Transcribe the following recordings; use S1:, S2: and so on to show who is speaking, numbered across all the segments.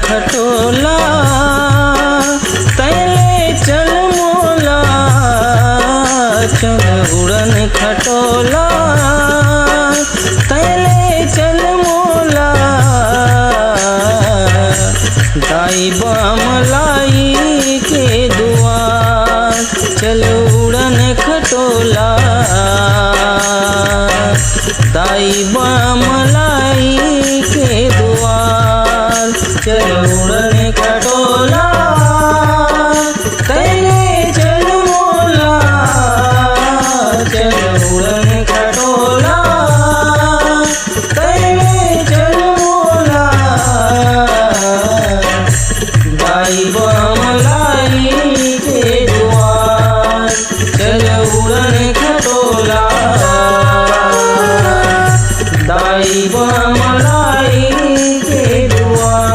S1: खटोला तैले चल मोला, चल उड़न खटोला तैले चल मोला। दाई बमलाई के दुआर चल उड़न खटोला, दाई बमलाई के दुआर चल उड़न खटोला तैले चल मोला, चल उड़न खटोला तैले चल मोला। दाई बमलाई के दुआर चल उड़न खटोला, दाई बमलाई के दुआर।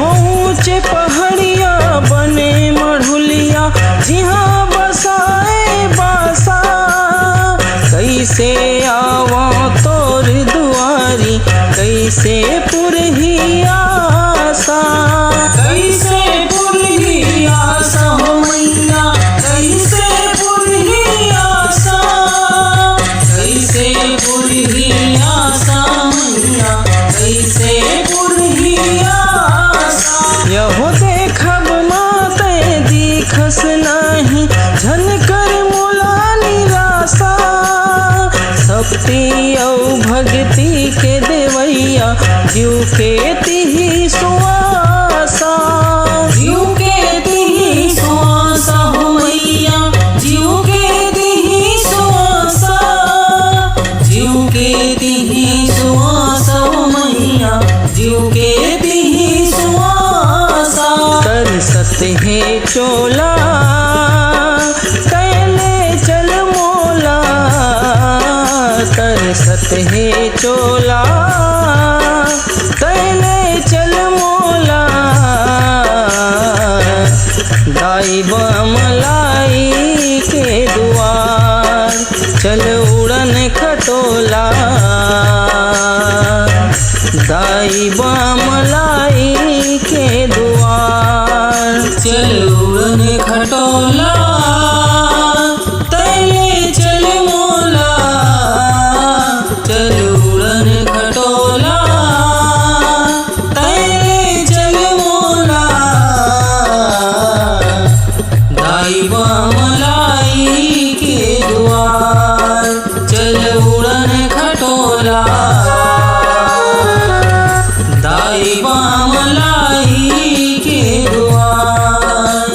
S1: ऊंचे पहाड़िया बने मढ़ुलिया जिहाँ बसाए बासा, कैसे आवा तोर दुआरी कैसे पुरही आसा, कैसे पुरही आसा हो मैया कैसे पुरही आसा, कैसे पुरही आसा मैया कैसे पुरही आसा। यहो देखब माते दिखस नाही झनकर मोला निराशा, शक्ति औ भक्ति के देवैया जीव के तिही सुआसा, जीव के तिही सुआसा हो मैया जीव के तिही सुआसा, जीव के तिही सुआसा हो मैया जीव के तिही सुआसा। तरसत है चोला तैले चल मोला, तरसत है चोला तैले चल मोला। दाई बमलाई के दुआर चल उड़न खटोला, दाई बमलाई के दुआर चल उड़न खटोला तैले चल मोला, चल उड़न खटोला तैले चल मोला। दाई बमलाई के दुआर चल उड़न खटोला, दाई बमलाई के दुआर।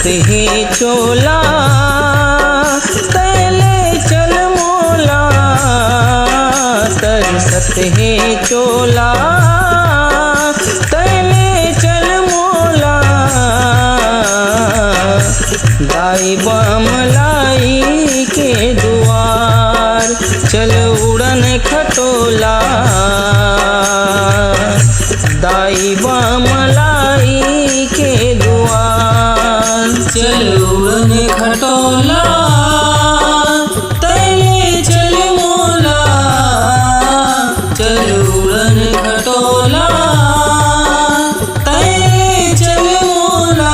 S1: है चोला तैले चल मोला, तरसत है चोला तैले चल मोला। दाई बमलाई के द्वार चल उड़न खटोला, दाई बमलाई के द्वार चल उड़न खटोला तैले चल मोला, चल उड़न खटोला तैले चल मोला।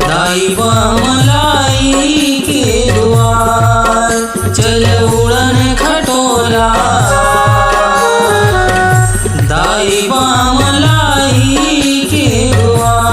S1: दाई बमलाई के द्वार चल उड़न खटोला, दाई बमलाई के द्वार।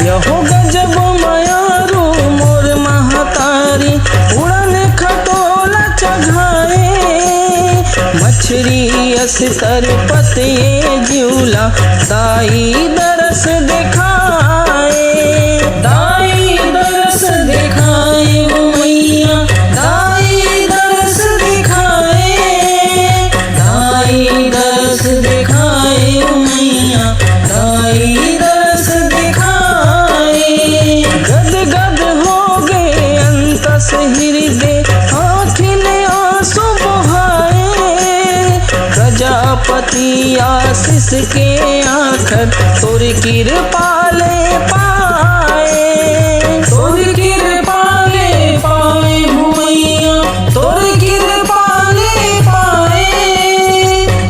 S1: यहो गजब मयारू मोर महतारी उड़न खटोला चघाए, मछरी अस्तर पते जिउला दाई दरस दिखाए, दाई दरस दिखाए ओ मैया, दाई दरस दिखाए, दाई दरस दिखाए ओ मैया, दाई दरस दिखाए। गद गद हो गए अंतस हृदय आँखिन आंसू बहाए, प्रजापति आशीष के आखर तोर कृपा ले पाए, तोर कृपा ले पाए हो मैया, तोर कृपा ले पाए,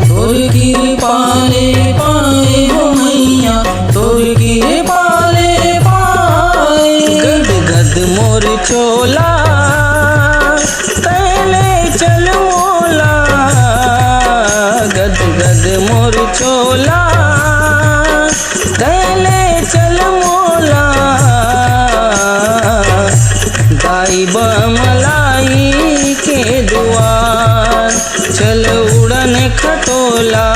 S1: तोर कृपा ले पाए हो मैया, तोर कृपा ले पाए। गद गद मोर चोला तैले चल मोला, गद गद मोर चोला तैले चल मोला। दाई बमलाई के द्वार चल उड़न खटोला,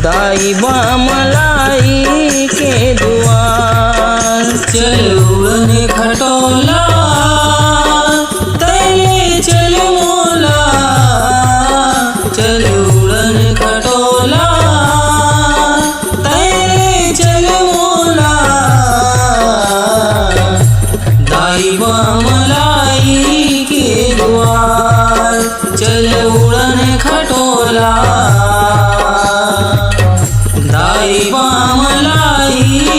S1: दाई बमलाई के द्वार चल उड़न खटोला तैले चल मोला, चल उड़न खटोला तैले चल मोला। दाई बमलाई के द्वार चल उड़न खटोला, दाई बमलाई